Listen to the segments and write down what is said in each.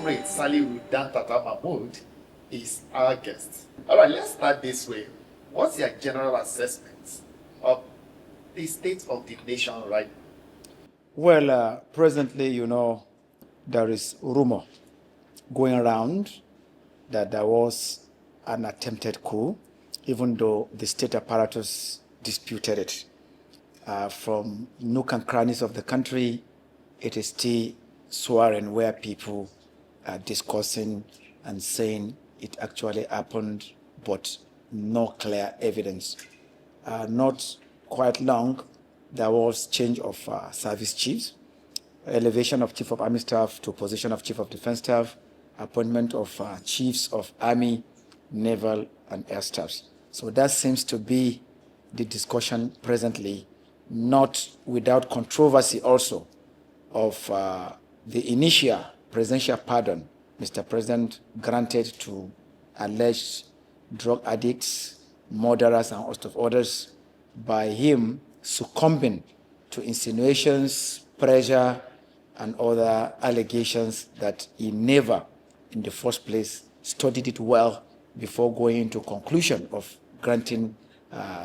Comrade Dantata Mahmud is our guest. All right, let's start this way. What's your general assessment of the state of the nation right now? Well, presently, there is rumor going around that there was an attempted coup, even though the state apparatus disputed it. From nook and crannies of the country, it is still soaring where people are discussing and saying it actually happened, but no clear evidence. Not quite long, there was change of service chiefs, elevation of Chief of Army Staff to position of Chief of Defense Staff, appointment of Chiefs of Army, Naval, and Air Staffs. So that seems to be the discussion presently, not without controversy also of the initial presidential pardon Mr. President granted to alleged drug addicts, murderers, and host of others by him succumbing to insinuations, pressure, and other allegations that he never, in the first place, studied it well before going into conclusion of granting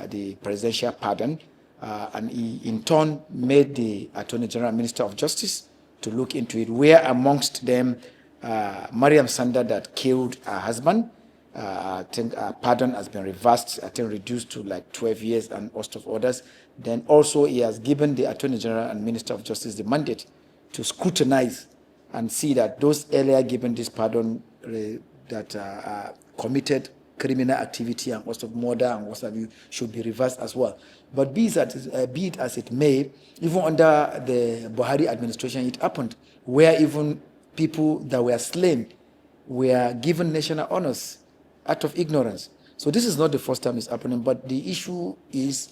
the presidential pardon. And he, in turn, made the Attorney General and Minister of Justice to look into it, where amongst them, Mariam Sanda that killed her husband, I think pardon has been reversed, I think reduced to like 12 years and host of others. Then also he has given the Attorney General and Minister of Justice the mandate to scrutinize and see that those earlier given this pardon that committed criminal activity and host of murder and what have you should be reversed as well. But be it as it may, even under the Buhari administration, it happened where even people that were slain were given national honors out of ignorance. So this is not the first time it's happening, but the issue is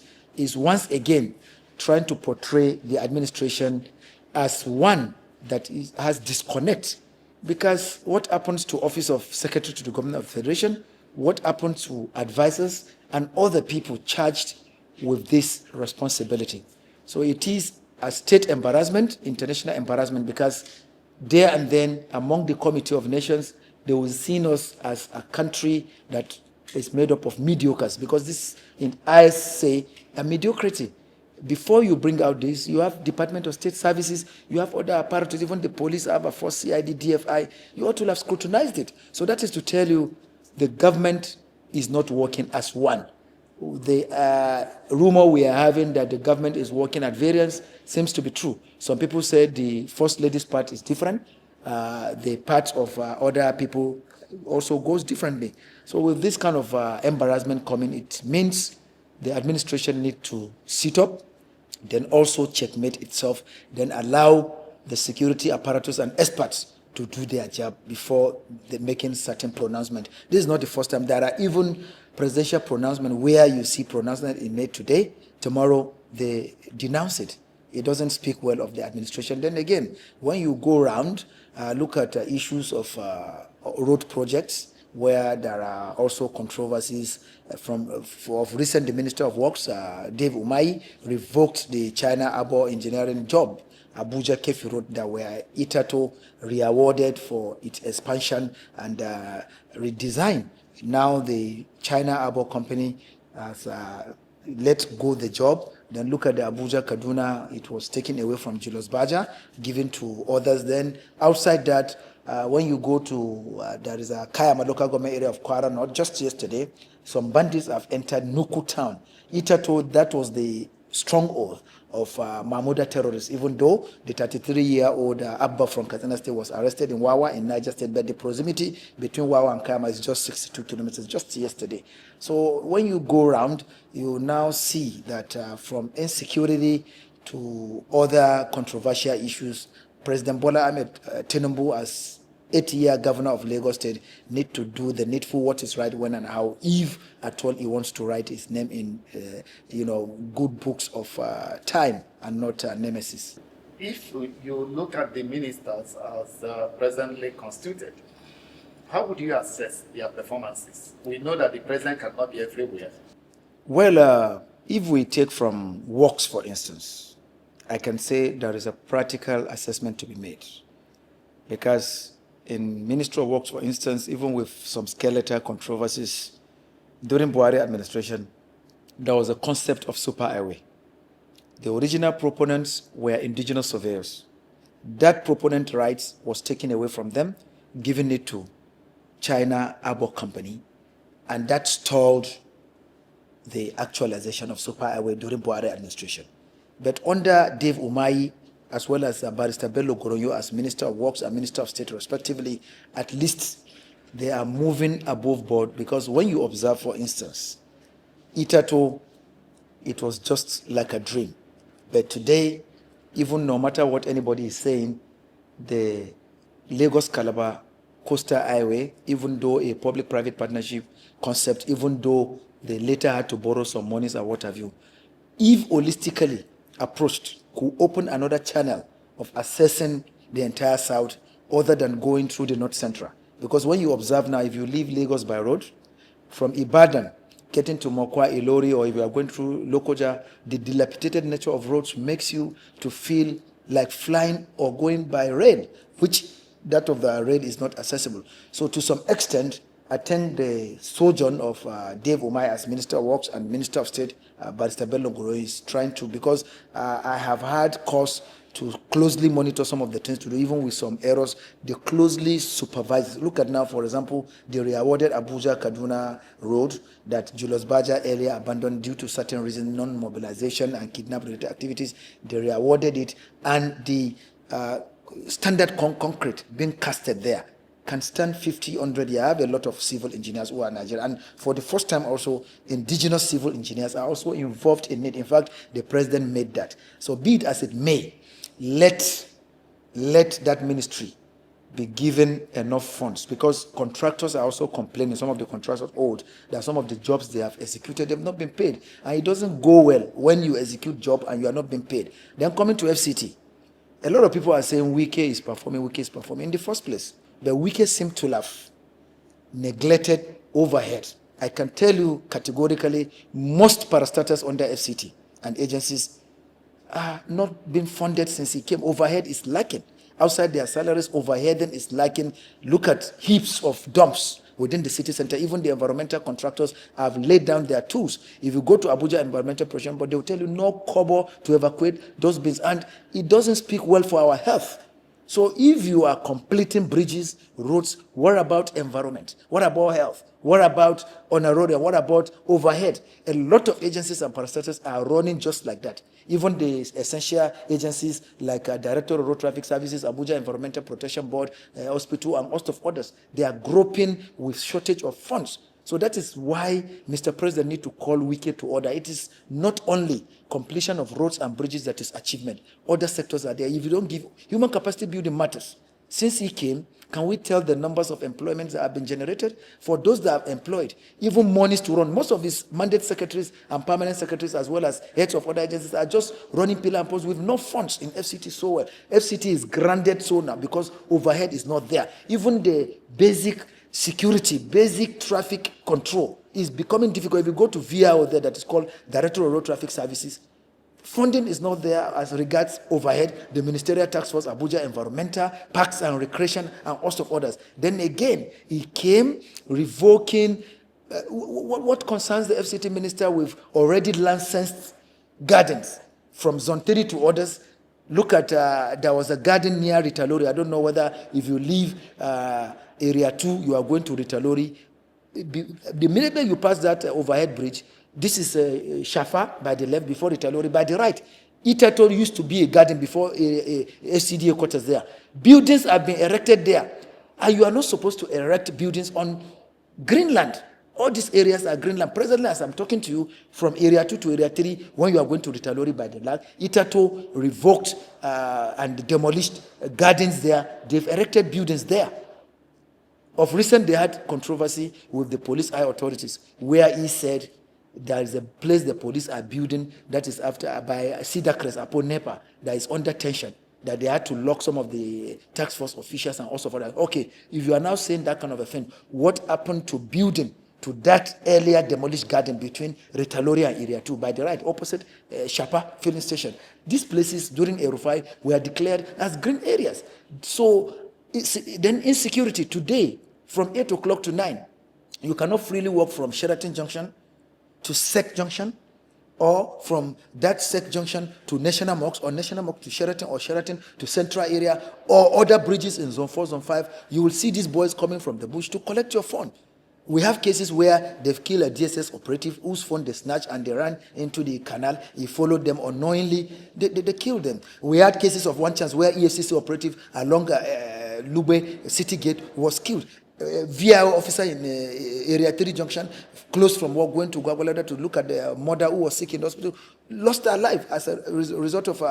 once again trying to portray the administration as one that has disconnect. Because what happens to Office of Secretary to the Government of the Federation, what happens to advisors and other people charged with this responsibility? So it is a state embarrassment, international embarrassment, because there and then among the Committee of Nations, they will see us as a country that is made up of mediocres, because this, I say, a mediocrity. Before you bring out this, you have Department of State Services, you have other apparatus, even the police have a force, CID, DFI. You ought to have scrutinized it. So that is to tell you the government is not working as one. The rumor we are having that the government is working at variance seems to be true. Some people say the First Lady's part is different. The part of other people also goes differently. So with this kind of embarrassment coming, it means the administration need to sit up, then also checkmate itself, then allow the security apparatus and experts to do their job before making certain pronouncement. This is not the first time. There are even presidential pronouncements where you see pronouncement is made today, tomorrow they denounce it. It doesn't speak well of the administration. Then again, when you go around, look at issues of road projects, where there are also controversies of recent, the Minister of Works, Dave Umahi, revoked the China Arbor engineering job, Abuja Kefi Road, that were hitherto re-awarded for its expansion and redesign. Now the China Arbor company has let go the job. Then look at the Abuja Kaduna, it was taken away from Julius Baja, given to others. Then outside that, when you go to, there is a Kayama local government area of Kwara, not just yesterday, some bandits have entered Nuku town. Hitherto, that was the stronghold of Mahmuda terrorists, even though the 33-year-old Abba from Katsina State was arrested in Wawa in Niger State, but the proximity between Wawa and Kayama is just 62 kilometers, just yesterday. So when you go around, you now see that from insecurity to other controversial issues, President Bola Ahmed Tinubu, as 8-year governor of Lagos State, need to do the needful, what is right, when and how, if at all he wants to write his name in, good books of time and not nemesis. If you look at the ministers as presently constituted, how would you assess their performances? We know that the president cannot be everywhere. Well, if we take from works, for instance, I can say there is a practical assessment to be made, because in Ministry of Works, for instance, even with some skeletal controversies, during Buhari administration, there was a concept of superhighway. The original proponents were indigenous surveyors. That proponent rights was taken away from them, given it to China Arbor Company, and that stalled the actualization of superhighway during Buhari administration. But under Dave Umahi, as well as Barrister Bello Goronyo as Minister of Works and Minister of State respectively, at least they are moving above board, because when you observe, for instance, Itato, it was just like a dream. But today, even no matter what anybody is saying, the Lagos-Calabar Coastal Highway, even though a public-private partnership concept, even though they later had to borrow some monies or what have you, if holistically approached, could open another channel of accessing the entire South other than going through the North Central. Because when you observe now, if you leave Lagos by road, from Ibadan, getting to Mokwa, Ilori, or if you are going through Lokoja, the dilapidated nature of roads makes you to feel like flying or going by rail, which that of the rail is not accessible. So to some extent, I think the sojourn of Dave Umahi as Minister of Works and Minister of State, Barrister Bello Goronyo, is trying to, because I have had cause to closely monitor some of the things to do, even with some errors. They closely supervise. Look at now, for example, the re-awarded Abuja-Kaduna road that Julius Baja earlier abandoned due to certain reasons, non-mobilization and kidnap-related activities. They re-awarded it, and the standard concrete being casted there can stand 50, 100 years. I have a lot of civil engineers who are Nigerian, and for the first time also, indigenous civil engineers are also involved in it. In fact, the president made that. So be it as it may, let that ministry be given enough funds, because contractors are also complaining. Some of the contractors old, that some of the jobs they have executed, they've not been paid. And it doesn't go well when you execute job and you are not being paid. Then coming to FCT, a lot of people are saying Wike is performing in the first place. The Wike seem to have neglected overhead. I can tell you categorically, most parastatals under FCT and agencies are not being funded since he came. Overhead is lacking. Outside their salaries, overhead is lacking. Look at heaps of dumps within the city center. Even the environmental contractors have laid down their tools. If you go to Abuja Environmental Protection Board, they will tell you no kobo to evacuate those bins. And it doesn't speak well for our health. So if you are completing bridges, roads, what about environment? What about health? What about on a road? And what about overhead? A lot of agencies and parastatals are running just like that. Even the essential agencies like Director of Road Traffic Services, Abuja Environmental Protection Board, Hospital, and most of others, they are groping with shortage of funds. So that is why Mr. President needs to call Wike to order. It is not only completion of roads and bridges that is achievement. Other sectors are there. If you don't give, human capacity building matters. Since he came, can we tell the numbers of employments that have been generated? For those that are employed, even monies to run. Most of his mandate secretaries and permanent secretaries, as well as heads of other agencies, are just running pillar and post with no funds in FCT so well. FCT is granted so now because overhead is not there. Even the basic security, basic traffic control is becoming difficult. If you go to VIO there, that is called Director of Road Traffic Services, funding is not there as regards overhead, the Ministerial Task Force, Abuja Environmental, Parks and Recreation, and host of others. Then again, he came revoking what concerns the FCT minister with already licensed gardens from Zone 3 to others. Look at, there was a garden near Ritalori. I don't know whether if you leave Area 2, you are going to Ritalori. The minute you pass that overhead bridge, this is Shafa by the left, before Ritalori by the right. Itato used to be a garden before a SCDA quarters there. Buildings have been erected there. And you are not supposed to erect buildings on Greenland. All these areas are Greenland. Presently, as I'm talking to you, from Area 2 to Area 3, when you are going to Ritalori by the left, Itato revoked and demolished gardens there. They've erected buildings there. Of recent, they had controversy with the police eye authorities, where he said there is a place the police are building that is after by Cedar Crest upon Nepa that is under tension, that they had to lock some of the task force officials and also for that. Okay, if you are now saying that kind of a thing, what happened to building to that earlier demolished garden between Ritalori and Area 2 by the right, opposite Shapa filling station? These places during Erufai were declared as green areas. So Then insecurity today, from 8 o'clock to 9, you cannot freely walk from Sheraton Junction to Sec Junction, or from that Sec Junction to National Mosque, or National Mosque to Sheraton, or Sheraton to Central Area, or other bridges in Zone 4, Zone 5. You will see these boys coming from the bush to collect your phone. We have cases where they've killed a DSS operative whose phone they snatched and they ran into the canal. He followed them unknowingly. They killed them. We had cases of one chance where EFCC operative along Lube City Gate was killed. VIO officer in Area 3 Junction, close from work, going to Gwagwalada to look at the mother who was sick in the hospital, lost her life as a result of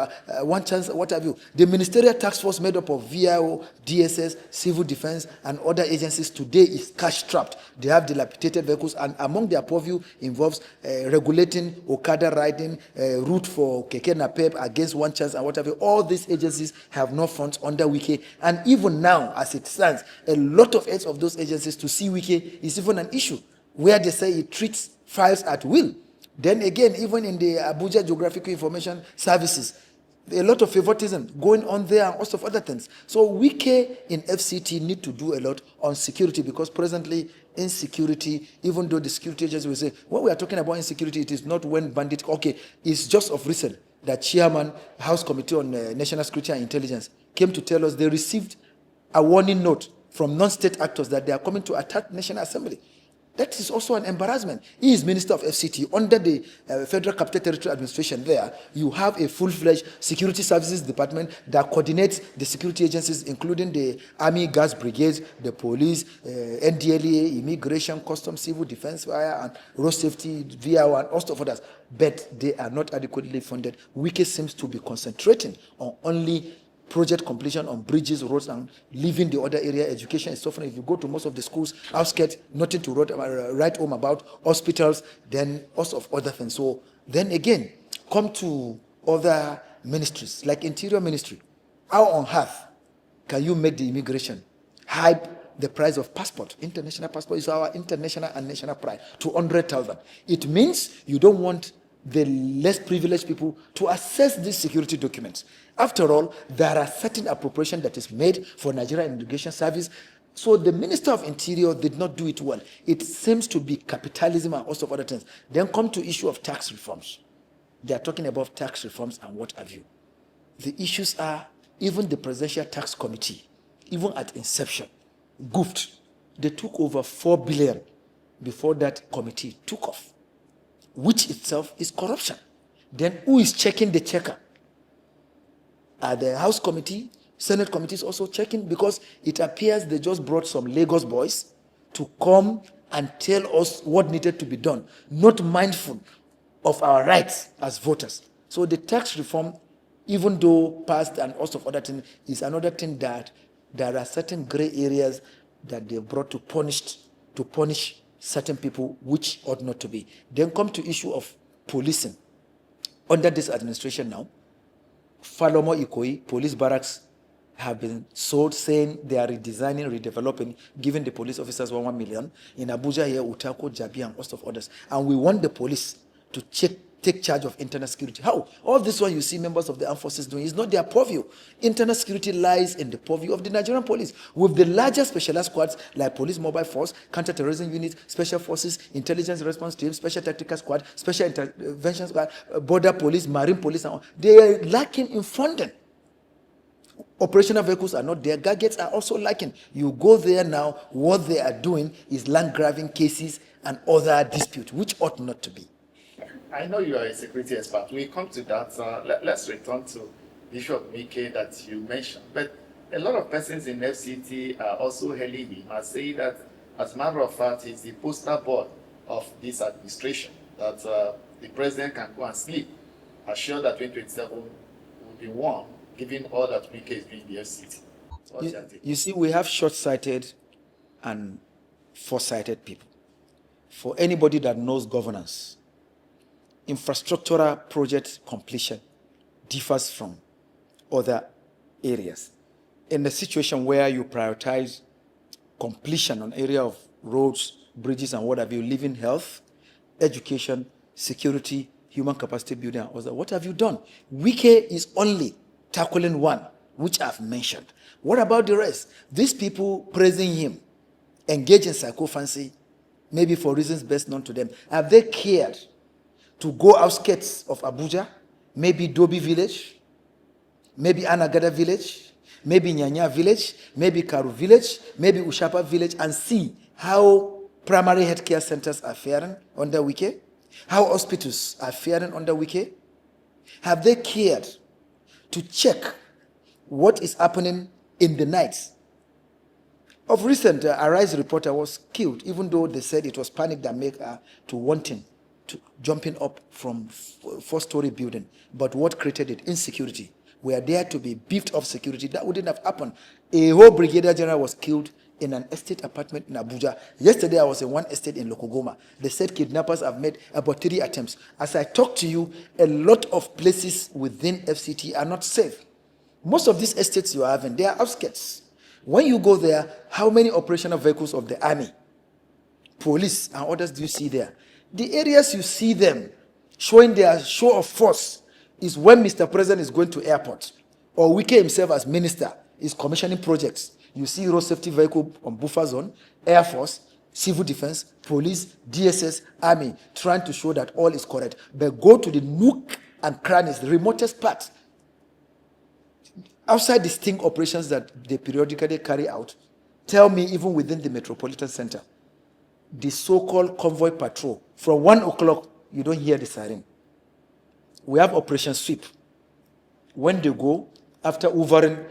one chance, what have you. The ministerial task force made up of VIO, DSS, civil defense, and other agencies today is cash-strapped. They have dilapidated vehicles, and among their purview involves regulating Okada riding, route for Keke Napep against one chance and what have you. All these agencies have no funds under Wike, and even now, as it stands, a lot of heads of those agencies to see Wike is even an issue, where they say it treats files at will. Then again, even in the Abuja Geographical Information Services, a lot of favoritism going on there and also of other things. So Wike in FCT need to do a lot on security, because presently insecurity, even though the security agency will say, when we are talking about insecurity, it is not when bandit, okay, it's just of recent that chairman, House Committee on National Security and Intelligence came to tell us they received a warning note from non-state actors that they are coming to attack National Assembly. That is also an embarrassment. He is Minister of FCT. Under the Federal Capital Territory Administration there, you have a full-fledged security services department that coordinates the security agencies, including the Army Gas Brigades, the police, NDLEA, Immigration, Customs, Civil Defense, Fire, and Road Safety, VIO, and all of others. But they are not adequately funded. Wike seems to be concentrating on only project completion on bridges, roads, and leaving the other area. Education is suffering. If you go to most of the schools, outskirts, nothing to write home about, hospitals, then also of other things. So then again, come to other ministries, like Interior Ministry. How on earth can you make the immigration hype the price of passport? International passport is our international and national pride, 200,000. It means you don't want the less privileged people to access these security documents. After all, there are certain appropriation that is made for Nigerian Immigration Service. So the Minister of Interior did not do it well. It seems to be capitalism and also other things. Then come to issue of tax reforms. They are talking about tax reforms and what have you. The issues are, even the Presidential Tax Committee, even at inception, Govt, they took over 4 billion before that committee took off, which itself is corruption. Then who is checking the checker? The House Committee, Senate Committee is also checking, because it appears they just brought some Lagos boys to come and tell us what needed to be done, not mindful of our rights as voters. So the tax reform, even though passed and also other things, is another thing that there are certain gray areas that they brought to punish certain people, which ought not to be. Then come to issue of policing. Under this administration now, Falomo Ikoyi, police barracks have been sold, saying they are redesigning, redeveloping, giving the police officers 1 million. In Abuja here, Utako, Jabi, and most of others. And we want the police to take charge of internal security. How? All this one you see members of the armed forces doing is not their purview. Internal security lies in the purview of the Nigerian police, with the larger specialized squads like Police Mobile Force, Counter-Terrorism Unit, Special Forces, Intelligence Response Team, Special Tactical Squad, Special Intervention Squad, Border Police, Marine Police, and all. They are lacking in funding. Operational vehicles are not there. Gadgets are also lacking. You go there now, what they are doing is land grabbing cases and other disputes, which ought not to be. I know you are a security expert. We come to that. Let's return to the issue of Wike that you mentioned. But a lot of persons in FCT are also hailing him and saying that, as a matter of fact, he's the poster boy of this administration, that the president can go and sleep, assured that 2027 will be won, given all that Wike is doing in the FCT. You see, we have short-sighted and foresighted people. For anybody that knows governance, infrastructural project completion differs from other areas. In the situation where you prioritize completion on area of roads, bridges, and what have you, living health, education, security, human capacity building, and others, what have you done? Wike is only tackling one, which I've mentioned. What about the rest? These people praising him, engage in sycophancy, maybe for reasons best known to them. Have they cared to go outskirts of Abuja, maybe Dobi village, maybe Anagada village, maybe Nyanya village, maybe Karu village, maybe Ushapa village, and see how primary healthcare centers are faring under Wike? How hospitals are faring under Wike? Have they cared to check what is happening in the night? Of recent, Arise reporter was killed, even though they said it was panic that made her to wanting to jumping up from four-story building. But what created it? Insecurity. We are there to be beefed up security. That wouldn't have happened. A whole brigadier general was killed in an estate apartment in Abuja. Yesterday, I was in one estate in Lokogoma. They said kidnappers have made about 3 attempts. As I talk to you, a lot of places within FCT are not safe. Most of these estates you are having, they are outskirts. When you go there, how many operational vehicles of the army, police, and others do you see there? The areas you see them showing their show of force is when Mr. President is going to airport, or Wike himself as minister is commissioning projects. You see road safety vehicle on buffer zone, Air Force, Civil Defense, Police, DSS, Army, trying to show that all is correct. But go to the nook and crannies, the remotest part, outside the sting operations that they periodically carry out. Tell me, even within the metropolitan center, the so-called convoy patrol, from 1 o'clock, you don't hear the siren. We have Operation Sweep. When they go, after hoovering,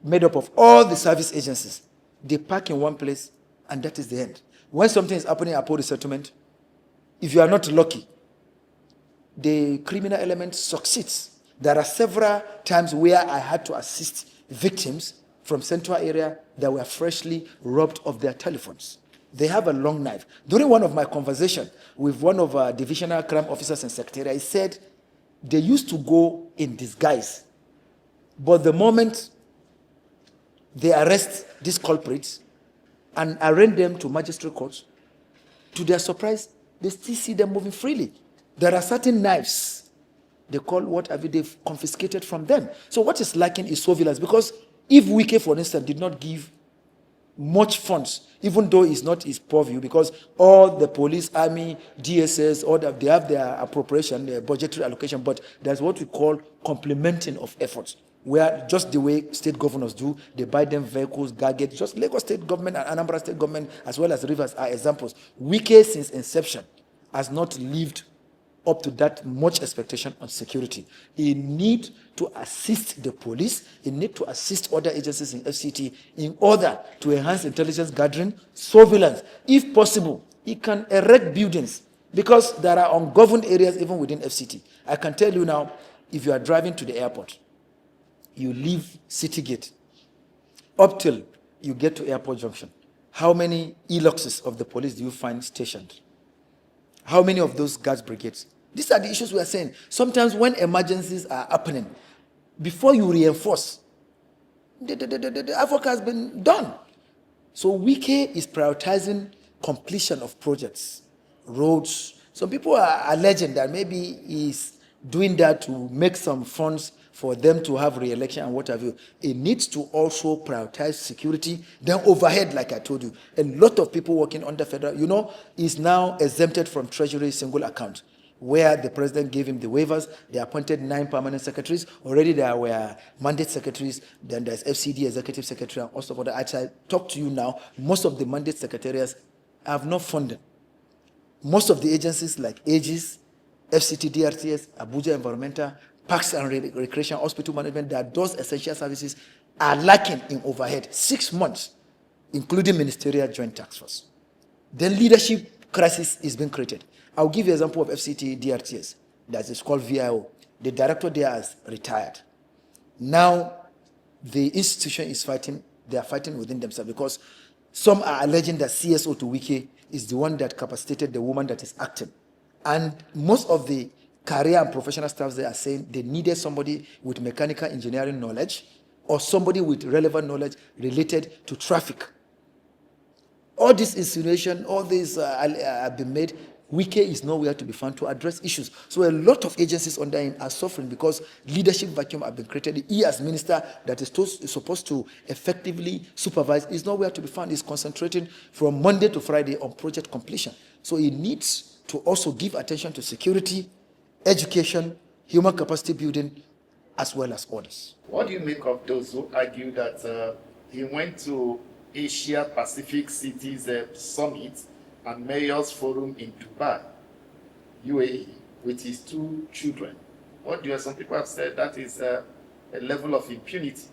made up of all the service agencies, they park in one place, and that is the end. When something is happening at Port Settlement, if you are not lucky, the criminal element succeeds. There are several times where I had to assist victims from central area that were freshly robbed of their telephones. They have a long knife. During one of my conversations with one of our divisional crime officers in Secretariat, he said they used to go in disguise. But the moment they arrest these culprits and arraign them to magistrate courts, to their surprise, they still see them moving freely. There are certain knives they call what have they've confiscated from them. So what is lacking is surveillance, because if Wike, for instance, did not give much funds, even though it's not his purview, because all the police, army, DSS, all that, they have their appropriation, their budgetary allocation, but there's what we call complementing of efforts, where just the way state governors do, they buy them vehicles, gadgets. Just Lagos state government and Anambra state government, as well as Rivers, are examples. Wike, since inception, has not lived up to that much expectation on security. He need to assist the police, he need to assist other agencies in FCT in order to enhance intelligence gathering, surveillance. If possible, he can erect buildings, because there are ungoverned areas even within FCT. I can tell you now, if you are driving to the airport, you leave City Gate, up till you get to Airport Junction, how many e-luxes of the police do you find stationed? How many of those guards brigades? These are the issues we are saying. Sometimes when emergencies are happening, before you reinforce, the havoc has been done. So Wike is prioritizing completion of projects, roads. Some people are alleging that maybe he's doing that to make some funds for them to have re-election and what have you. It needs to also prioritize security, then overhead, like I told you. A lot of people working under federal, is now exempted from Treasury single account, where the president gave him the waivers. They appointed 9 permanent secretaries. Already there were mandate secretaries. Then there's FCD, executive secretary, and also other. As I talk to you now, most of the mandate secretariats have not funded. Most of the agencies like Aegis, FCT, DRTS, Abuja Environmental, Parks and Recreation, Hospital Management, that those essential services are lacking in overhead. 6 months, including ministerial joint task force. Then leadership crisis is being created. I'll give you an example of FCT DRTS. That is called VIO. The director there has retired. Now, the institution is fighting. They are fighting within themselves, because some are alleging that CSO to Wike is the one that capacitated the woman that is acting. And most of the career and professional staffs, they are saying they needed somebody with mechanical engineering knowledge or somebody with relevant knowledge related to traffic. All this insinuation, all these have been made. Wike is nowhere to be found to address issues. So a lot of agencies under him are suffering because leadership vacuum have been created. He as minister that is supposed to effectively supervise is nowhere to be found. He's concentrating from Monday to Friday on project completion. So he needs to also give attention to security, education, human capacity building, as well as others. What do you make of those who argue that he went to Asia Pacific Cities Summit and Mayors Forum in Dubai, UAE, with his 2 children? What do you, some people have said that is a level of impunity,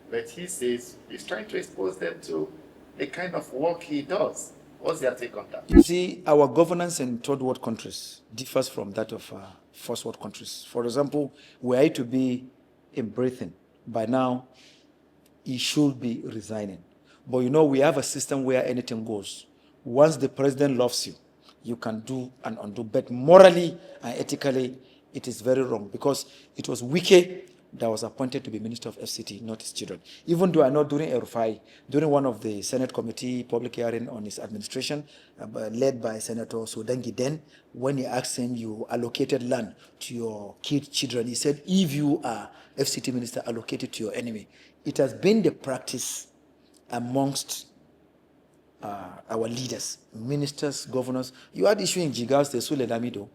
but he says he's trying to expose them to the kind of work he does. What's your take on that? You see, our governance in third world countries differs from that of first world countries. For example, were he to be in Britain, by now, he should be resigning. But you know, we have a system where anything goes. Once the president loves you, you can do and undo. But morally and ethically, it is very wrong because it was Wike that was appointed to be Minister of FCT, not his children. Even though I know during Erufai, during one of the Senate committee public hearing on his administration, led by Senator Sodangi then, when he asked him, you allocated land to your children, he said, if you are FCT minister, allocate it to your enemy. It has been the practice amongst our leaders, ministers, governors. You had issue in Jigaos, the Sule Lamido,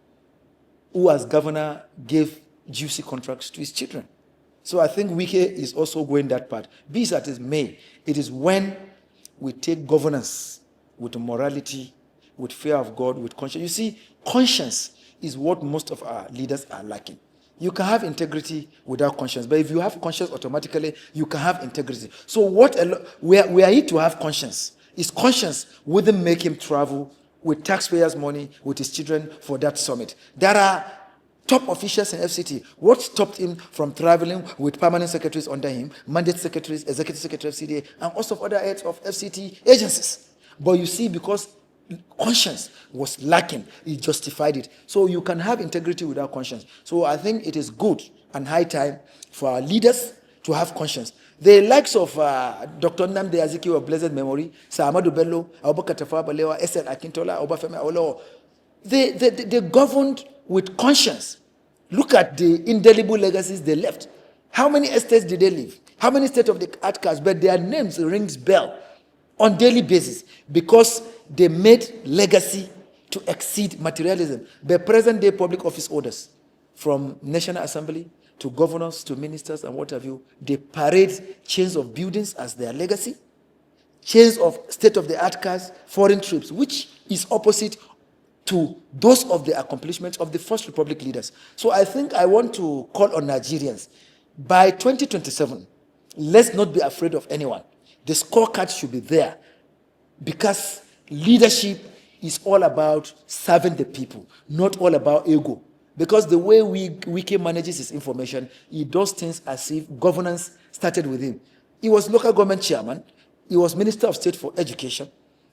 who as governor gave juicy contracts to his children. So I think Wike is also going that part. Be it as it may, it is when we take governance with morality, with fear of God, with conscience. You see, conscience is what most of our leaders are lacking. You can have integrity without conscience, but if you have conscience automatically, you can have integrity. So we are here to have conscience. His conscience wouldn't make him travel with taxpayers' money with his children for that summit. There are top officials in FCT. What stopped him from traveling with permanent secretaries under him, mandate secretaries, executive secretary of CDA, and also other heads of FCT agencies? But you see, because conscience was lacking, he justified it. So you can have integrity without conscience. So I think it is good and high time for our leaders to have conscience. The likes of Dr. Nnamdi Azikiwe of blessed memory, Sir Ahmadu Bello, Abubakar Tafawa Balewa, SL Akintola, Obafemi Awolowo, they governed with conscience. Look at the indelible legacies they left. How many estates did they leave? How many state-of-the-art cars? But their names rings bell on daily basis because they made legacy to exceed materialism. The present-day public office orders, from National Assembly to governors to ministers and what have you, they parade chains of buildings as their legacy, chains of state-of-the-art cars, foreign trips, which is opposite to those of the accomplishments of the First Republic leaders. So I think I want to call on Nigerians, by 2027, let's not be afraid of anyone. The scorecard should be there because leadership is all about serving the people, not all about ego. Because the way Wike manages his information, he does things as if governance started with him. He was local government chairman. He was Minister of State for Education.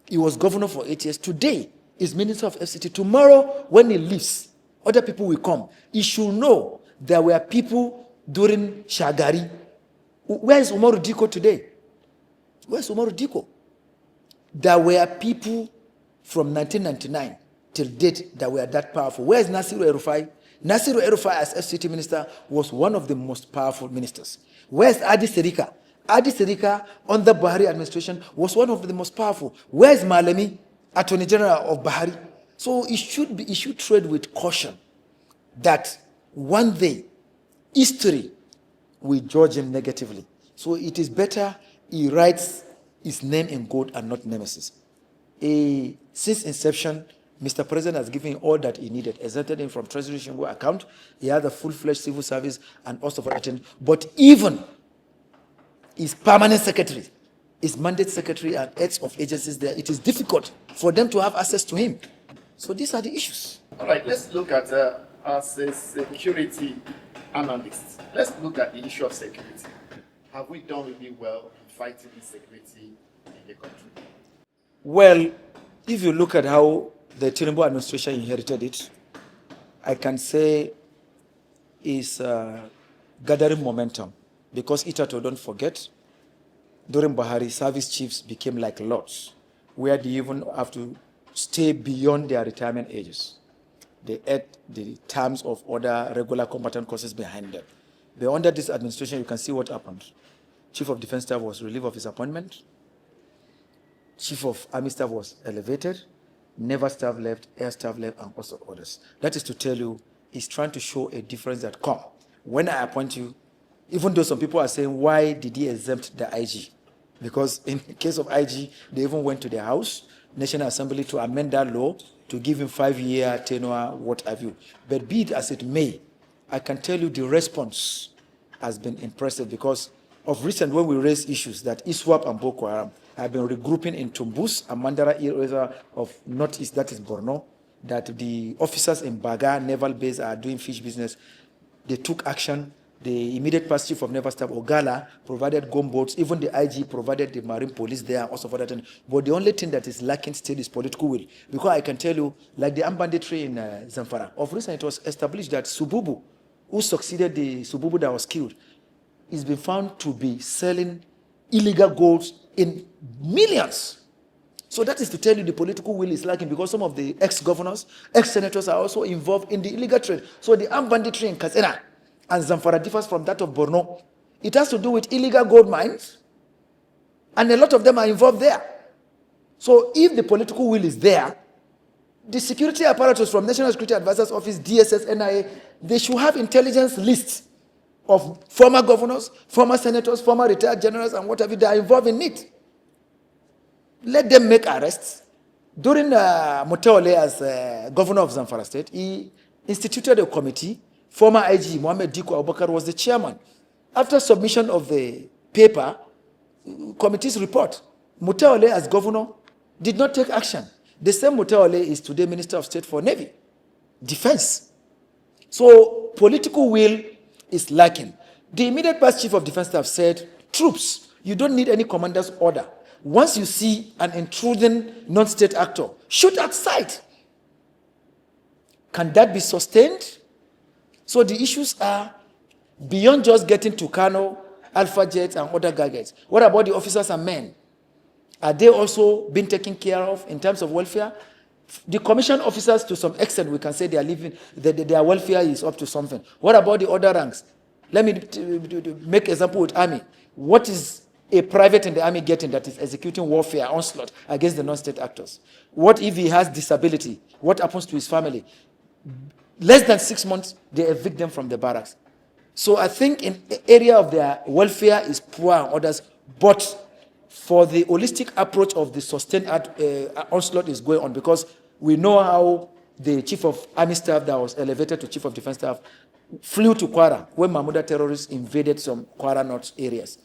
He was governor for 8 years. Today, he's Minister of FCT. Tomorrow, when he leaves, other people will come. He should know there were people during Shagari. Where is Umaru Diko today? Where's Umaru Diko? There were people from 1999 till date that were that powerful. Where is Nasiru El-Rufai? Nasiru El-Rufai as FCT minister was one of the most powerful ministers. Where's Adi Serika? Adi Serika under Buhari administration was one of the most powerful. Where's Malemi, Attorney General of Buhari? So it should tread with caution that one day history will judge him negatively. So it is better he writes his name in gold and not nemesis. Since inception, Mr. President has given him all that he needed, exempted him from Treasury Shingo account. He had a full-fledged civil service and also for attendance. But even his permanent secretary, his mandate secretary and heads of agencies there, it is difficult for them to have access to him. So these are the issues. All right, let's look at as a security analyst. Let's look at the issue of security. Have we done really well in fighting insecurity in the country? Well, if you look at how the Tinubu administration inherited it, I can say is gathering momentum. Because Itato, don't forget, during Buhari, service chiefs became like lords, where they even have to stay beyond their retirement ages. they add the terms of other regular combatant courses behind them. But under this administration, you can see what happened. Chief of Defense Staff was relieved of his appointment. Chief of Army Staff was elevated. Naval Staff left, Air Staff left, and also others. That is to tell you, he's trying to show a difference that come. When I appoint you, even though some people are saying, why did he exempt the IG? Because in the case of IG, they even went to the House, National Assembly, to amend that law to give him 5-year tenure, what have you. But be it as it may, I can tell you the response has been impressive because of recent when we raised issues that ISWAP and Boko Haram have been regrouping in Tumbus and Mandara area of Northeast, that is Borno, that the officers in Baga Naval Base are doing fish business. They took action. The immediate past chief of Naval Staff, Ogala, provided gunboats. Even the IG provided the Marine Police there, also for that. But the only thing that is lacking still is political will. Because I can tell you, like the armed banditry in Zamfara, of recent it was established that Sububu, who succeeded the Sububu that was killed, is been found to be selling illegal goods in millions. So that is to tell you the political will is lacking because some of the ex-governors, ex-senators are also involved in the illegal trade. So the armed banditry in Katsina and Zamfara differs from that of Borno. It has to do with illegal gold mines, and a lot of them are involved there. So if the political will is there, the security apparatus from National Security Advisors Office, DSS, NIA, they should have intelligence lists of former governors, former senators, former retired generals, and whatever they are involved in it. Let them make arrests. During Moteole as governor of Zamfara State, he instituted a committee. Former IG Mohammed Diko Abubakar was the chairman. After submission of the paper, committee's report, Moteole as governor did not take action. The same Moteole is today Minister of State for Navy, Defense. So political will is lacking. The immediate past chief of defense staff said, troops, you don't need any commander's order. Once you see an intruding non-state actor, shoot at sight. Can that be sustained? So the issues are beyond just getting to Kano, Alpha Jets, and other gadgets. What about the officers and men? Are they also being taken care of in terms of welfare? The commissioned officers, to some extent, we can say they are living, their welfare is up to something. What about the other ranks? Let me make example with Army. What is a private in the Army getting that is executing warfare, onslaught against the non-state actors? What if he has disability? What happens to his family? Less than 6 months, they evict them from the barracks. So I think in the area of their welfare is poor and others, but for the holistic approach of the sustained onslaught is going on, because we know how the chief of army staff that was elevated to chief of defense staff flew to Kwara when Mahmuda terrorists invaded some Kwara North areas.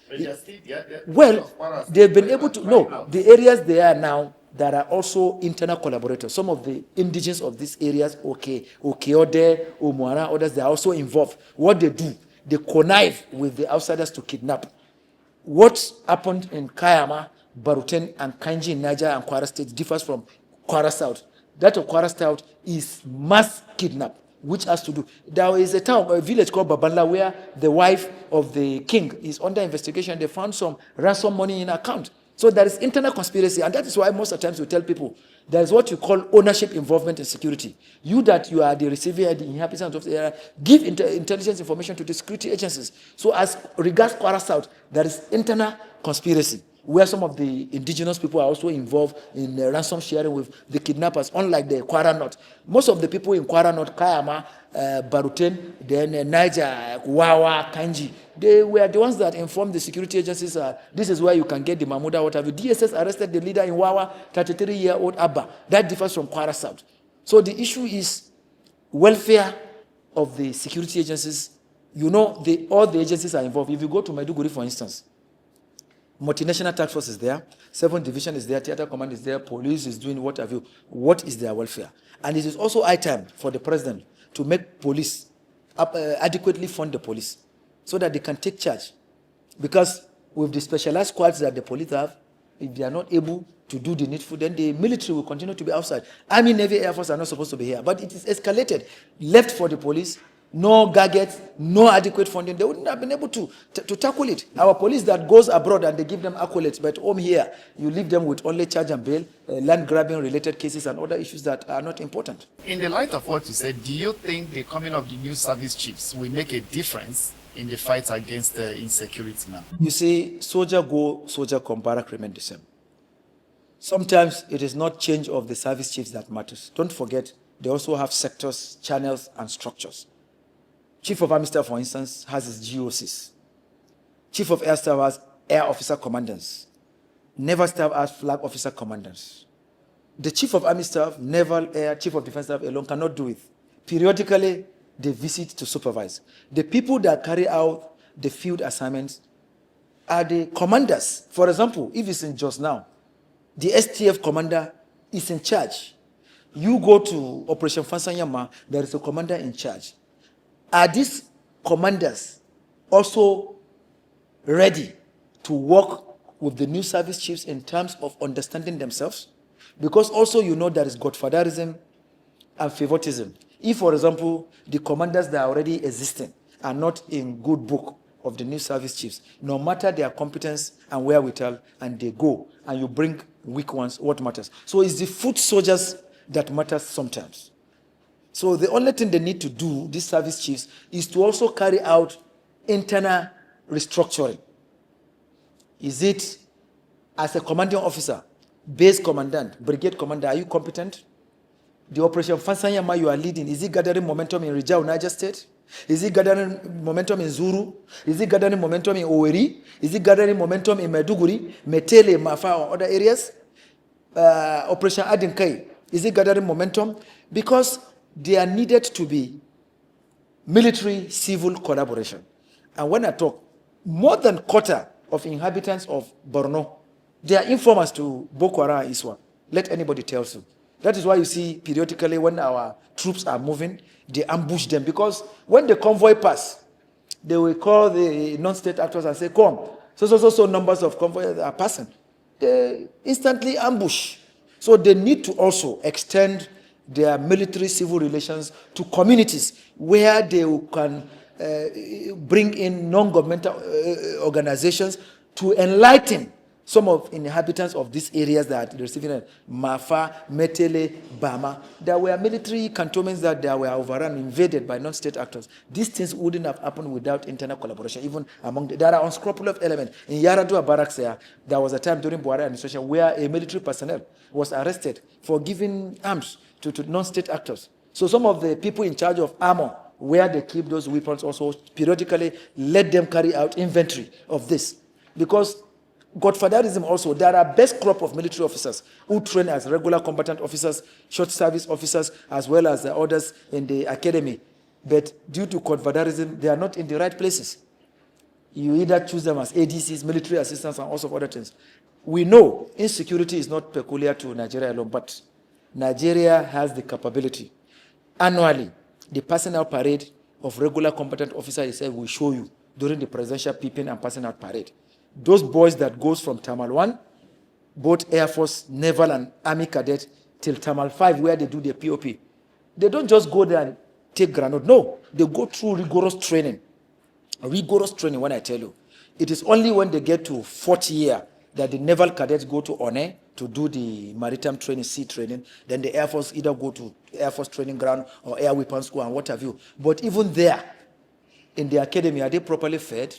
They've been able to, no, the areas they are now, there are also internal collaborators. Some of the indigenous of these areas, Okeode, Omuara, others, they are also involved. What they do, they connive with the outsiders to kidnap. What happened in Kayama, Baruten, and Kanji in Niger and Kwara states differs from Kwara South. That of Kwara South is mass kidnap, which has to do. There is a village called Babanla where the wife of the king is under investigation. They found some ransom money in her account. So there is internal conspiracy, and that is why most of the times we tell people there is what you call ownership involvement in security. You are the receiver, the inhabitant of the area, give intelligence information to the security agencies. So as regards Kwara South, there is internal conspiracy where some of the indigenous people are also involved in ransom sharing with the kidnappers, unlike the Kwara North. Most of the people in Kwara North, Kayama, Baruten, then Niger, Wawa, Kanji, they were the ones that informed the security agencies, this is where you can get the Mahmuda, what have you. DSS arrested the leader in Wawa, 33-year-old Abba. That differs from Kwara South. So the issue is welfare of the security agencies. You know, all the agencies are involved. If you go to Maiduguri, for instance, multinational task force is there, 7th division is there, theater command is there, police is doing what have you. What is their welfare? And it is also high time for the president to make police adequately fund the police so that they can take charge. Because with the specialized squads that the police have, if they are not able to do the needful, then the military will continue to be outside. Army, Navy, Air Force are not supposed to be here. But it is escalated, left for the police, no gadgets, no adequate funding, they wouldn't have been able to tackle it. Our police that goes abroad and they give them accolades, but home here, you leave them with only charge and bail, land grabbing related cases and other issues that are not important. In the light of what you said, do you think the coming of the new service chiefs will make a difference in the fight against insecurity now? You see, soldier go, soldier come, barrack remain the same. Sometimes it is not change of the service chiefs that matters. Don't forget, they also have sectors, channels, and structures. Chief of Army Staff, for instance, has his GOCs. Chief of Air Staff has Air Officer Commanders. Naval Staff has Flag Officer Commanders. The Chief of Army Staff, Naval, Air, Chief of Defense Staff alone cannot do it. Periodically, they visit to supervise. The people that carry out the field assignments are the commanders. For example, if it's in Jos now, the STF commander is in charge. You go to Operation Fansanyama, there is a commander in charge. Are these commanders also ready to work with the new service chiefs in terms of understanding themselves? Because also you know there is godfatherism and favoritism. If, for example, the commanders that are already existing are not in good book of the new service chiefs, no matter their competence and wherewithal, and they go, and you bring weak ones, what matters? So it's the foot soldiers that matters sometimes. So the only thing they need to do, these service chiefs, is to also carry out internal restructuring. Is it as a commanding officer, base commandant, brigade commander, are you competent? The Operation Fansanyama you are leading, is it gathering momentum in Rijau, Niger State? Is it gathering momentum in Zuru? Is it gathering momentum in Oweri? Is it gathering momentum in Maiduguri, Metele, Mafa, or other areas? Operation Adinkai, is it gathering momentum? Because they are needed to be military-civil collaboration. And when I talk, more than quarter of inhabitants of Borno, they are informers to Boko Haram and ISWAP. Let anybody tell you. That is why you see periodically when our troops are moving, they ambush them. Because when the convoy pass, they will call the non-state actors and say, come, so numbers of convoys are passing. They instantly ambush. So they need to also extend their military-civil relations to communities where they can bring in non-governmental organizations to enlighten some of inhabitants of these areas that are receiving Mafa, Metele, Bama. There were military cantonments that they were overrun, invaded by non-state actors. These things wouldn't have happened without internal collaboration, even among there are unscrupulous elements. In Yaradua barracks there was a time during Buhari administration where a military personnel was arrested for giving arms to non-state actors. So some of the people in charge of armor, where they keep those weapons, also periodically let them carry out inventory of this. Because godfatherism also, there are best crop of military officers who train as regular combatant officers, short service officers, as well as the others in the academy. But due to godfatherism, they are not in the right places. You either choose them as ADCs, military assistants, and also other things. We know insecurity is not peculiar to Nigeria alone, but Nigeria has the capability. Annually, the personnel parade of regular competent officers itself will show you during the presidential peeping and passing out parade. Those boys that goes from Tamal 1, both Air Force, Naval, and Army Cadet, till Tamal 5, where they do their POP. They don't just go there and take granite. No, they go through rigorous training. Rigorous training, when I tell you. It is only when they get to 4th year that the Naval Cadets go to One to do the maritime training, sea training. Then the Air Force either go to Air Force training ground or Air Weapons School and what have you. But even there, in the academy, are they properly fed?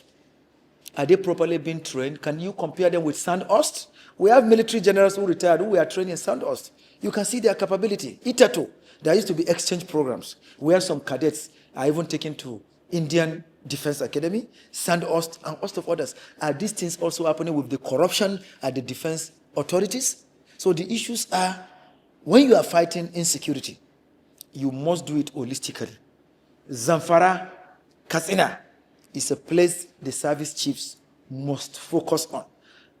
Are they properly being trained? Can you compare them with Sandhurst? We have military generals who retired who were trained in Sandhurst. You can see their capability. Itato, there used to be exchange programs where some cadets are even taken to Indian Defense Academy, Sandhurst, and host of others. Are these things also happening with the corruption at the defense authorities? So the issues are, when you are fighting insecurity, you must do it holistically. Zamfara, Katsina is a place the service chiefs must focus on.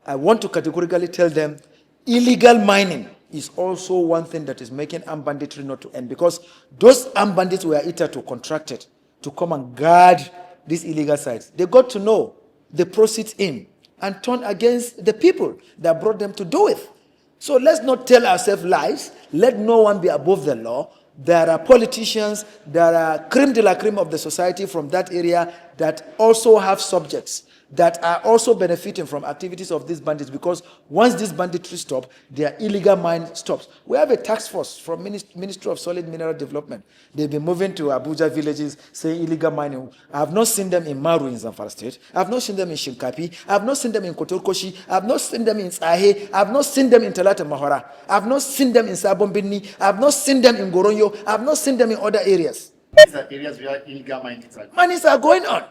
I want to categorically tell them illegal mining is also one thing that is making armed banditry not to end, because those armed bandits were hitherto contracted to come and guard these illegal sites. They got to know the proceeds in and turn against the people that brought them to do it. So let's not tell ourselves lies. Let no one be above the law. There are politicians, there are creme de la creme of the society from that area that also have subjects that are also benefiting from activities of these bandits, because once this banditry stops, their illegal mine stops. We have a task force from Ministry of Solid Mineral Development. They've been moving to Abuja villages saying illegal mining. I have not seen them in Maru in Zamfara State. I have not seen them in Shinkapi. I have not seen them in Kotorkoshi. I have not seen them in Sahe. I have not seen them in Talata Mahora. I have not seen them in Sabombini. I have not seen them in Goronyo. I have not seen them in other areas. These are areas where illegal minings are going on.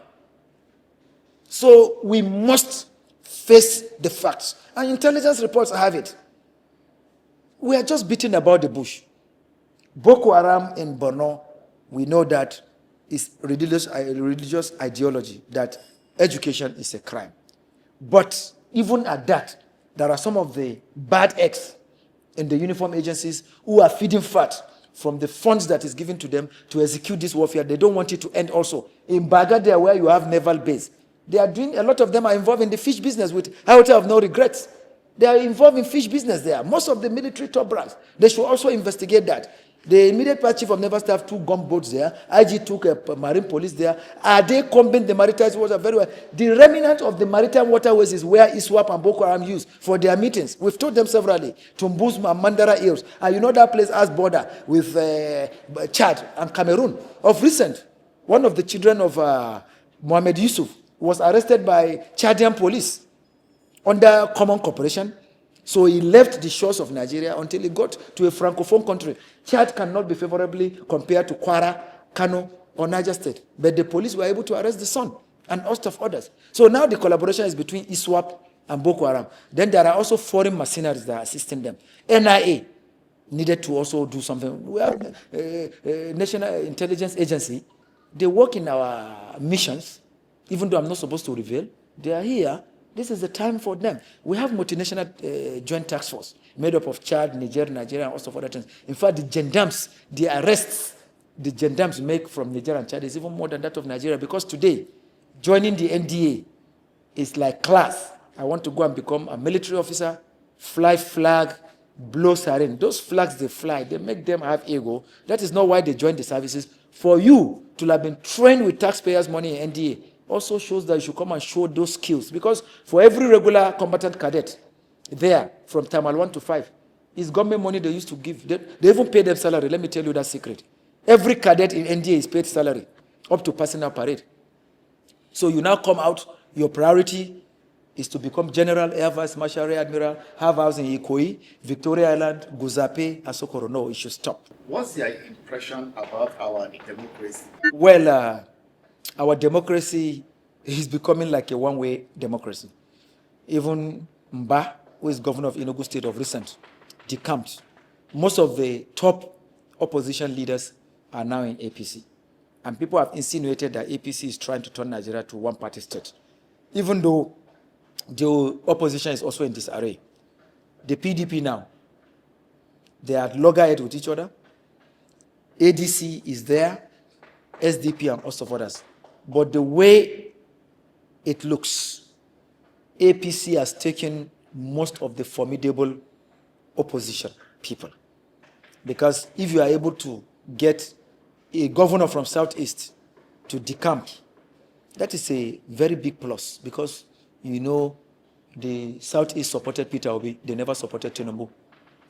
So we must face the facts. And intelligence reports have it. We are just beating about the bush. Boko Haram in Borno, we know that is religious ideology, that education is a crime. But even at that, there are some of the bad eggs in the uniform agencies who are feeding fat from the funds that is given to them to execute this warfare. They don't want it to end also. In Baga there, where you have naval base, they are doing, a lot of them are involved in the fish business with Hotel of No Regrets. They are involved in fish business there. Most of the military top ranks, they should also investigate that. The immediate Vice Chief of Naval Staff took gunboats there. IG took a marine police there. Are they combing the maritime water very well? The remnant of the maritime waterways is where ISWAP and Boko Haram use for their meetings. We've told them severally. Tumbus and Mandara Hills. And you know that place has border with Chad and Cameroon. Of recent, one of the children of Mohammed Yusuf was arrested by Chadian police under common cooperation. So he left the shores of Nigeria until he got to a francophone country. Chad cannot be favorably compared to Kwara, Kano, or Niger State. But the police were able to arrest the son and host of others. So now the collaboration is between ISWAP and Boko Haram. Then there are also foreign mercenaries that are assisting them. NIA needed to also do something. We have National Intelligence Agency. They work in our missions. Even though I'm not supposed to reveal, they are here. This is the time for them. We have multinational joint task force made up of Chad, Nigeria, and also other things. In fact, the gendarmes, the arrests the gendarmes make from Nigeria and Chad is even more than that of Nigeria, because today, joining the NDA is like class. I want to go and become a military officer, fly flag, blow siren. Those flags they fly, they make them have ego. That is not why they join the services. For you to have been trained with taxpayers' money in NDA, also shows that you should come and show those skills. Because for every regular combatant cadet there, from Tamal 1 to 5, is government money they used to give. They even pay them salary. Let me tell you that secret. Every cadet in NDA is paid salary, up to personal parade. So you now come out, your priority is to become General, Air Vice Marshal, Rear Admiral, have house in Ikoyi, Victoria Island, Guzape, and Sokoro. No, it should stop. What's your impression about our democracy? Well, our democracy is becoming like a one-way democracy. Even Mba, who is governor of Enugu State of recent, decamped. Most of the top opposition leaders are now in APC. And people have insinuated that APC is trying to turn Nigeria to one-party state. Even though the opposition is also in disarray. The PDP now, they are loggerheads with each other. ADC is there, SDP and also others. But the way it looks, APC has taken most of the formidable opposition people. Because if you are able to get a governor from Southeast to decamp, that is a very big plus, because you know the Southeast supported Peter Obi, they never supported Tinubu.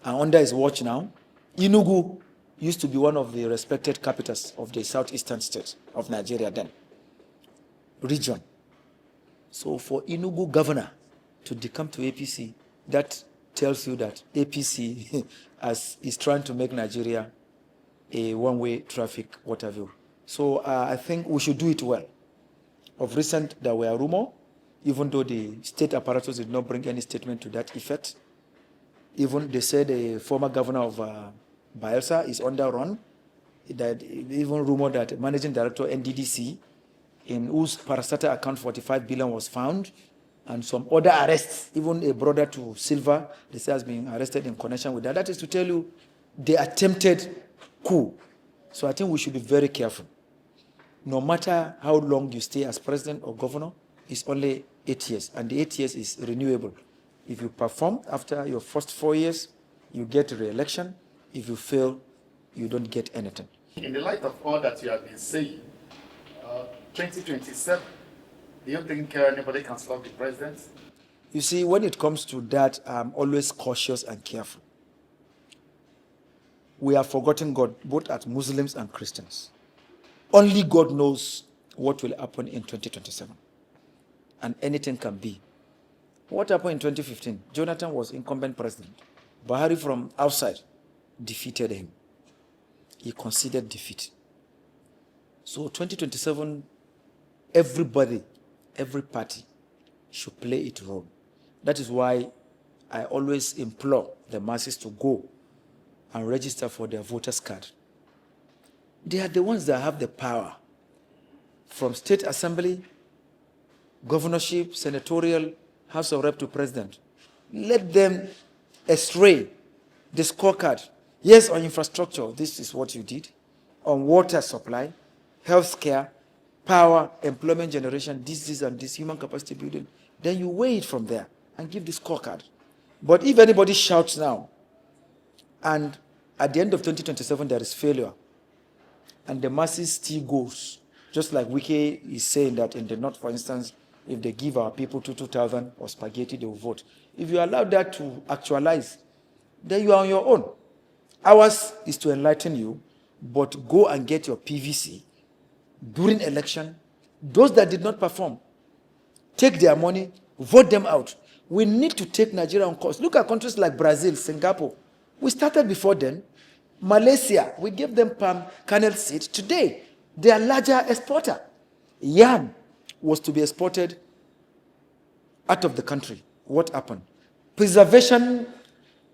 And under his watch now, Enugu used to be one of the respected capitals of the southeastern states of Nigeria then. Region. So for Enugu governor to decamp to APC, that tells you that APC is trying to make Nigeria a one-way traffic, whatever. So I think we should do it well. Of recent, there were rumors, even though the state apparatus did not bring any statement to that effect. Even they said the former governor of Bayelsa is under run. That even rumored that managing director NDDC, in whose parastatal account 45 billion was found, and some other arrests, even a brother to Silva, they say has been arrested in connection with that. That is to tell you the attempted coup. So I think we should be very careful. No matter how long you stay as president or governor, it's only 8 years, and the 8 years is renewable. If you perform after your first 4 years, you get re-election. If you fail, you don't get anything. In the light of all that you have been saying, 2027, do you think anybody can stop the president? You see, when it comes to that, I'm always cautious and careful. We have forgotten God, both as Muslims and Christians. Only God knows what will happen in 2027. And anything can be. What happened in 2015? Jonathan was incumbent president. Buhari from outside defeated him. He conceded defeat. So 2027, everybody, every party should play its role. That is why I always implore the masses to go and register for their voters' card. They are the ones that have the power, from state assembly, governorship, senatorial, House of Rep to president. Let them astray the scorecard. Yes, on infrastructure, this is what you did. On water supply, health care, power, employment generation, this, and this, human capacity building. Then you weigh it from there and give the scorecard. But if anybody shouts now, and at the end of 2027 there is failure, and the masses still goes, just like Wike is saying that in the north, for instance, if they give our people 2,000 or spaghetti, they will vote. If you allow that to actualize, then you are on your own. Ours is to enlighten you, but go and get your PVC during election. Those that did not perform, take their money, vote them out. We need to take Nigeria on course. Look at countries like Brazil, Singapore. We started before then. Malaysia, we gave them palm kernel seed. Today, they are larger exporter. Yam was to be exported out of the country. What happened? Preservation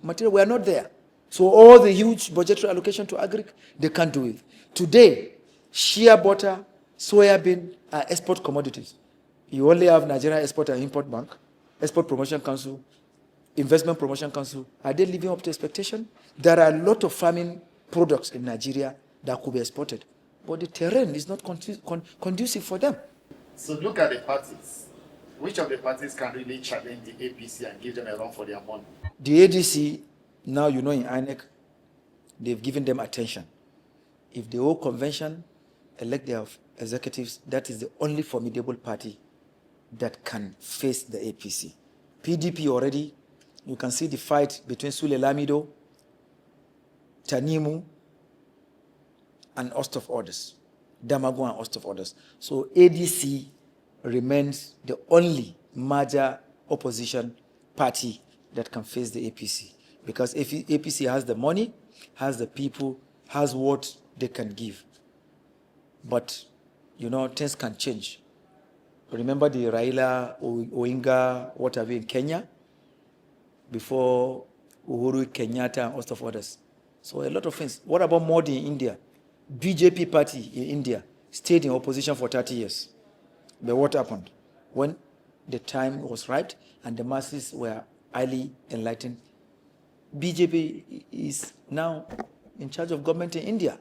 material, we are not there. So all the huge budgetary allocation to agri, they can't do it. Today, shea butter, soya bean are export commodities. You only have Nigeria Export and Import Bank, Export Promotion Council, Investment Promotion Council. Are they living up to expectation? There are a lot of farming products in Nigeria that could be exported, but the terrain is not conducive for them. So look at the parties. Which of the parties can really challenge the APC and give them a run for their money? The ADC, now you know in INEC, they've given them attention. If the whole convention elect their executives, that is the only formidable party that can face the APC. PDP already, you can see the fight between Sule Lamido, Tanimu, and host of others. Damago and host of others. So ADC remains the only major opposition party that can face the APC. Because if APC has the money, has the people, has what they can give. But, you know, things can change. Remember the Raila, Oinga, what have you in Kenya? Before Uhuru Kenyatta and host of others. So a lot of things. What about Modi in India? BJP party in India stayed in opposition for 30 years. But what happened? When the time was right and the masses were highly enlightened, BJP is now in charge of government in India.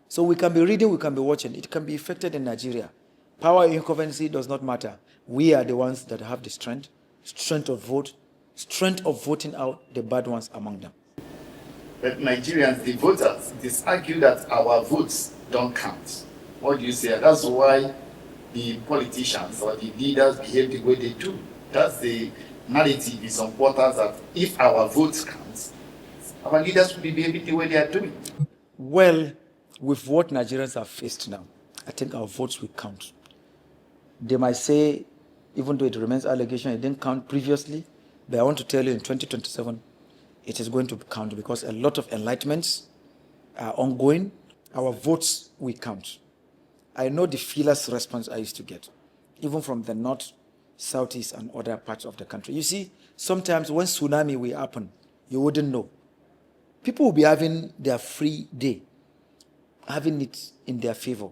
So we can be reading, we can be watching. It can be effected in Nigeria. Power incumbency does not matter. We are the ones that have the strength of vote, strength of voting out the bad ones among them. But Nigerians, the voters, it is argued that our votes don't count. What do you say? That's why the politicians or the leaders behave the way they do. That's the narrative in some quarters, that if our votes count, our leaders will be behaving the way they are doing. Well, with what Nigerians have faced now, I think our votes will count. They might say, even though it remains allegation, it didn't count previously, but I want to tell you in 2027, it is going to count because a lot of enlightenments are ongoing. Our votes will count. I know the fearless response I used to get, even from the north, southeast, and other parts of the country. You see, sometimes when tsunami will happen, you wouldn't know. People will be having their free day, having it in their favor.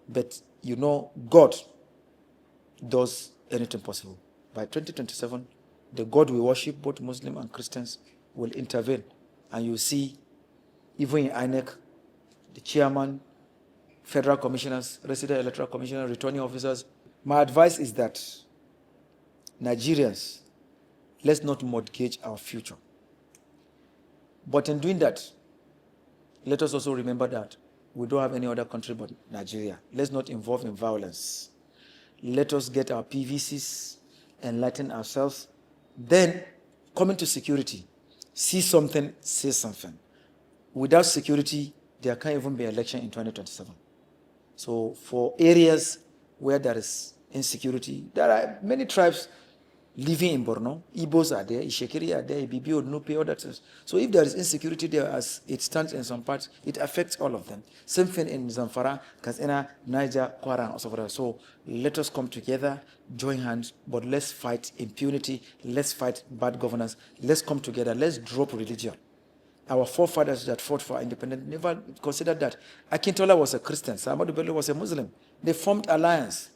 But you know, God does anything possible. By 2027, the God we worship, both Muslim and Christians, will intervene. And you see, even in INEC, the chairman, federal commissioners, resident electoral commissioners, returning officers. My advice is that Nigerians, let's not mortgage our future. But in doing that, let us also remember that we don't have any other country but Nigeria. Let's not involve in violence. Let us get our PVCs, enlighten ourselves. Then, coming to security, see something, say something. Without security, there can't even be election in 2027. So for areas where there is insecurity, there are many tribes living in Borno. Igbos are there, Ishekiri are there, Ibibi, Odunupe, others. So if there is insecurity there as it stands in some parts, it affects all of them. Same thing in Zamfara, Katsina, Niger, Kwara, and so forth. So let us come together, join hands, but let's fight impunity, let's fight bad governance, let's come together, let's drop religion. Our forefathers that fought for independence never considered that. Akintola was a Christian, Ahmadu Bello was a Muslim. They formed alliance.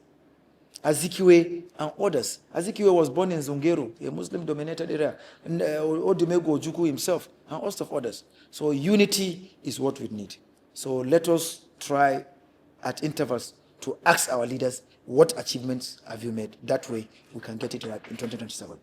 Azikiwe and others. Azikiwe was born in Zungeru, a Muslim-dominated area. And Odumego Ojukwu himself, and host of others. So unity is what we need. So let us try at intervals to ask our leaders, what achievements have you made? That way we can get it right in 2027.